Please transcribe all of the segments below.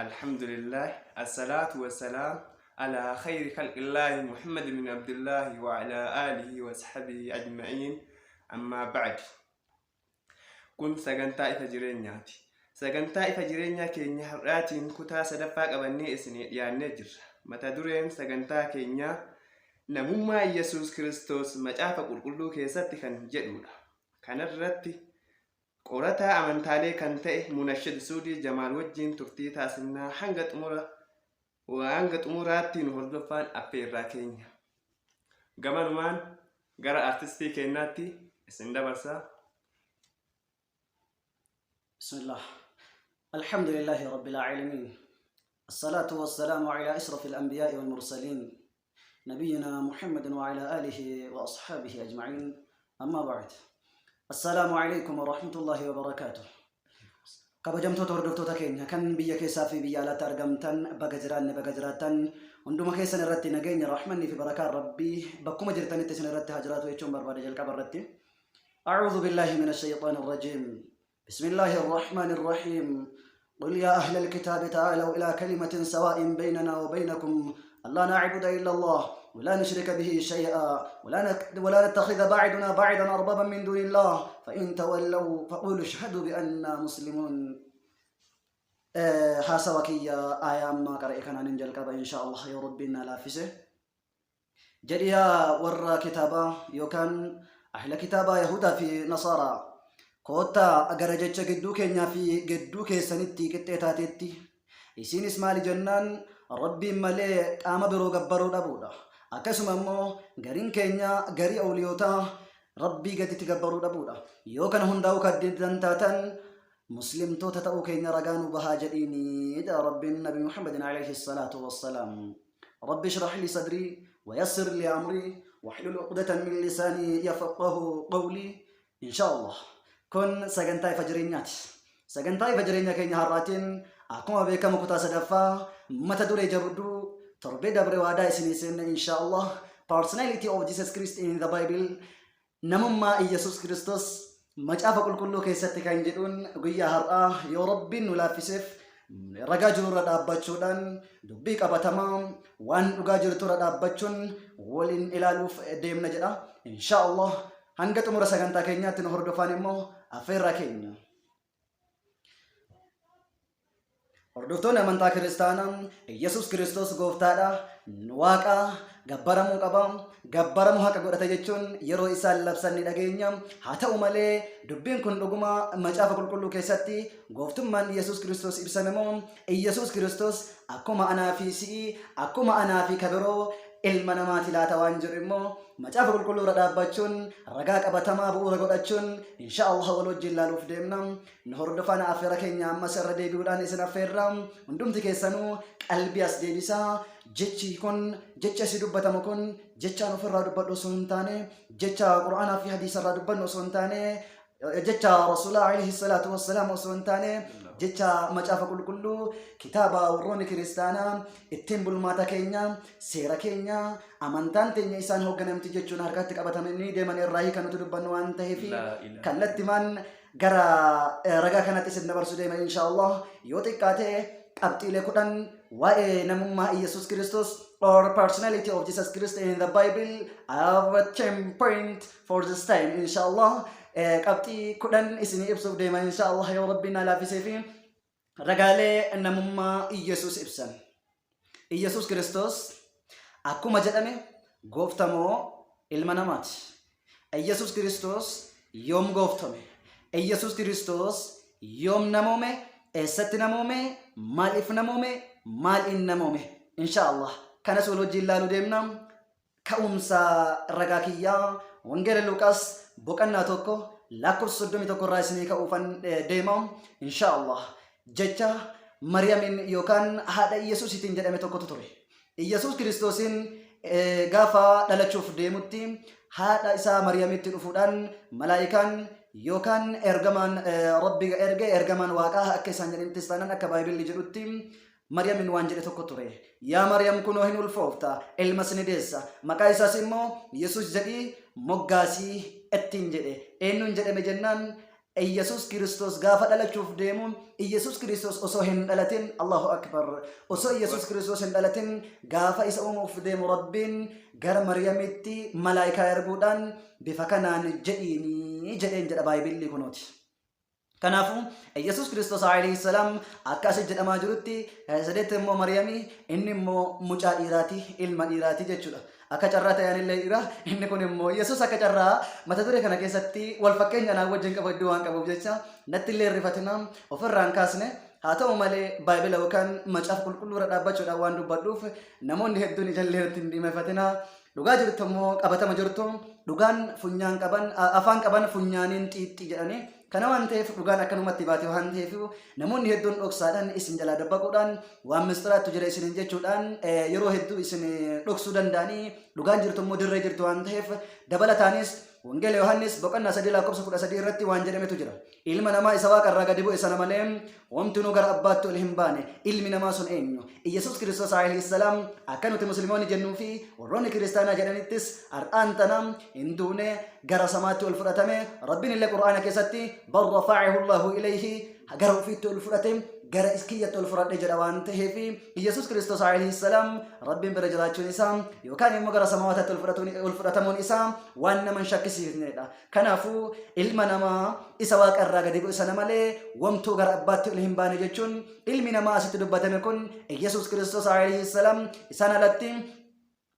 الحمد لله الصلاة والسلام على خير خلق الله محمد بن عبد الله وعلى آله وصحبه أجمعين. أما بعد، كن سجنتا إفجرينياتي سجنتا إفجرينيا كينيا حراتين كتا سدفاق أبني إسني يا نجر متى درين سجنتا كينيا نموما يسوع كريستوس مجافة قلقلو كيسات كان جدودا كان الرتي قرأت أمانتالي كنتئ منشد سودي جمال وجين ترتي تاسنا حنقت أمورا وعنقت أموراتي نهردفان أبير راكينيا قمان مان قرأ أرتستي كيناتي اسندا برسا. بسم الله الحمد لله رب العالمين، الصلاة والسلام على أشرف الأنبياء والمرسلين نبينا محمد وعلى آله وأصحابه أجمعين. أما بعد، السلام عليكم ورحمة الله وبركاته. kabajamtoota hordoftoota keenya kan biyya keessaa fi biyya alaatti argamtan baga jiraattan hunduma keessan irratti nageenya rahmanni fi barakaan rabbii bakkuma jirtanitti isin irratti haa jiraatu jechuun barbaada. jalqaba irratti أعوذ بالله من الشيطان الرجيم بسم الله الرحمن الرحيم قل يا أهل الكتاب تعالوا إلى كلمة سواء بيننا وبينكم ألا نعبد إلا الله ولا نشرك به شيئا ولا نتخذ بعضنا بعضا أربابا من دون الله فإن تولوا فقولوا اشهدوا بأننا مسلمون. حاسوكيا آيام ما قرأنا ننجل كبا إن شاء الله يا ربنا لافسه جديا ورا كتابا يوكان أهل كتابا يهودا في نصارى كوتا أجرجت جدو كينيا في جدو كيسانيتي كتاتاتي إسين اسمها لجنان ربي ملي قام برو جبرو دبودا akkasuma immoo gariin keenya garii awliyoota rabbii gaditti gabbaruu dhabuudha. yoo kana hundaa'uu kaddidan taatan muslimtoota ta'uu keenya ragaanuu bahaa jedhiinidha rabbiin nabi muhammadin alayhi salaatu wassalaam. rabbi ishrah li sadrii ويسر لي أمري واحلل عقدة من لساني يفقه قولي إن شاء الله. كن سجنتاي فجرينيات سجنتاي فجرينيا كينيا هراتين أكون بك مكتا سدفا متى دوري جبدو تربي دبر وادا إسنيسن إن شاء الله. Personality of Jesus Christ in the Bible نمما يسوع كريستوس مجاف كل كيسة كان جدون قيا هرأ يا رب نلافسف رجاجر ردابتشون دبيك أبا تمام وان رجاجر تردابتشون ولين إلى لوف ديم نجدا إن شاء الله هنگت مرسا كنتا كينيا تنهر دفانمو أفير كينيا. Hordoftoonni amantaa kiristaanaa Yesuus Kiristoos gooftaadha. Waaqa gabbaramuu qaba. Gabbaramuu haqa godhata jechuun yeroo isaan labsan ni dhageenya. Haa ta'u malee dubbiin kun dhuguma macaafa qulqulluu keessatti gooftummaan Yesuus Kiristoos ibsame moo Yesuus Kiristoos akkuma anaa fi si'i akkuma anaa fi kabiroo ilma namaati laata waan jedhu immoo macaafa qulqulluu irra dhaabbachuun ragaa qabatamaa bu'uura godhachuun inshaallah wal wajjin ilaaluuf deemna. nu hordofaan affeera keenya ammas irra deebi'uudhaan isin affeerra. hundumti keessanuu qalbii as deebisaa. jechi kun jecha si dubbatamu kun jechaan ofirraa dubbadhu osoo hin taane jecha qur'aanaa fi hadiisa irraa dubbannu osoo hin taane jecha rasuulaa alayhi salaatu wassalaam osoo hin taane jecha macaafa qulqulluu kitaaba warroonni kiristaanaa ittiin bulmaata keenya seera keenya amantaan teenya isaan hoogganamti jechuun harkatti qabatamanii deeman irraa hiika nuti dubbannu waan ta'eef kallattimaan gara ragaa kanatti isin dabarsu deeman inshaallah. yoo xiqqaate qabxiilee 10 waa'ee namummaa Yesuus Kiristoos or personality of Jesus Christ in the Bible I have a 10 point for this time inshallah. qabxii 10 isin ibsuuf deeman inshallah yoo rabbiin laafisee fi ragaalee namummaa Yesuus ibsan. Yesuus Kiristoos akkuma jedhame gooftamoo ilma namaati. Yesuus Kiristoos yoom gooftame? Yesuus Kiristoos yoom namoome? eessatti namoome? maaliif namoome? maaliin namoome? inshallah kanas wal wajjin ilaaluu deemna. ka'umsa ragaa kiyyaa wangeela Luqaas boqonnaa 1 lakkoofsa 31 irraa isinii ka'uufan deema inshallah. jecha Mariyaamin yookaan haadha Yesuusitiin jedhame tokkotu ture. Yesuus Kiristoosin gaafa dhalachuuf deemutti haadha isaa Mariyaamitti dhufuudhaan malaayikaan yookaan ergamaan rabbi ergamaan waaqaa akka isaan jedhanitti istaanan akka baayibilli jedhutti Mariyaamin waan jedhe tokko ture. yaa Mariyaam kunoo hin ulfoofta ilmas ni deessa maqaa isaas immoo Yesuus jedhii moggaasii ittiin jedhe. eenyuun jedhame jennaan Yesus Kristos gaafa dhalachuuf deemu Yesus Kristos osoo hin dhalatin Allahu Akbar osoo Yesus Kristos hin dhalatin gaafa isa uumuuf deemu Rabbiin gara Maryamitti malaayikaa erguudhaan bifa kanaan jedheen jedha Baayibilli kunooti. Kanafu Yesus Kristos alayhi salam akkasi jedhamaa jirutti sadeetti immoo Maryami inni immoo mucaa dhiiraati ilma dhiiraati jechuudha. Akka carraa ta'anillee dhiira inni kun immoo Yesus akka carraa mata duree kana keessatti wal fakkeenya naa wajjin qabaddu waan qabuuf jecha natti illee rifatina ofirraan kaasne haa ta'u malee Baayibila yookaan macaafa qulqulluura dhaabbachuudhaan waan dubbadhuuf namoonni hedduun ijallee irratti hin dhimeeffatina. Dhugaa jirtu immoo qabatama jirtu dhugaan funyaan qaban afaan qaban funyaaniin xiixxi jedhanii kana waan ta'eef dhugaan akkanumatti baate waan ta'eef namoonni hedduun dhoksaadhaan isin jalaa dabbaquudhaan waan mistiraattu jira isin jechuudhaan yeroo hedduu isin dhoksuu danda'anii dhugaan jirtu immoo dirree jirtu waan ta'eef dabalataanis Wangeela Yohaannis boqonnaa 3:13 irratti waan jedhametu jira. Ilma namaa isa waaqarraa gadi bu'e sana malee homtuu gara abbaatti ol hin baane. Ilmi namaa sun eenyu? Yesus Kristos alayhi salaam akka nuti musliimoonni jennuu fi warroonni kiristaanaa jedhanittis har'aan tanam hin duune gara samaatti ol fudhatame. Rabbiin illee Qur'aana keessatti bal rafa'ahu Allahu ilayhi gara ofiitti ol fudhate gara iskiyyatti ol fudhadhe jedha waan ta'eef Yesus Kristos alayhi salaam Rabbiin bira jiraachuun isaa yookaan immoo gara samaawwaatti ol fudhatamuun isaa waan nama hin shakkisiisnedha. Kanaafuu ilma namaa isa waaqarraa gadi bu'e sana malee homtuu gara abbaatti ol hin baane jechuun ilmi namaa asitti dubbatame kun Yesus Kristos alayhi salaam isaan alatti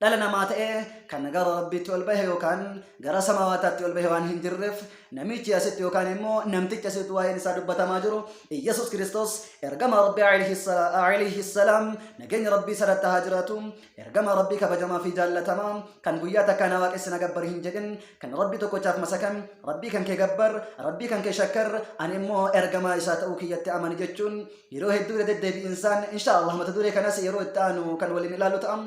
dhala namaa ta'ee kan gara rabbiitti ol bahe yookaan gara samaawaataatti ol bahe waan hin jirreef namichi asitti yookaan immoo namtichi asitti waa'een isaa dubbatamaa jiru Yesus Kristos ergama Rabbii alayhi salaam nageenya Rabbii sarratti haa jiraatu ergama Rabbii kabajamaa fi jaallatamaa kan guyyaa takkaan waaqessina gabbar hin jedhin kan Rabbii tokkochaaf masakan Rabbii kan kee gabbar Rabbii kan kee shakkar ani immoo ergamaa isaa ta'uu kiyyatti amani jechuun yeroo hedduu deddeebi'insaan inshaallah mata duree kanas yeroo itti aanu kan waliin ilaalu ta'a.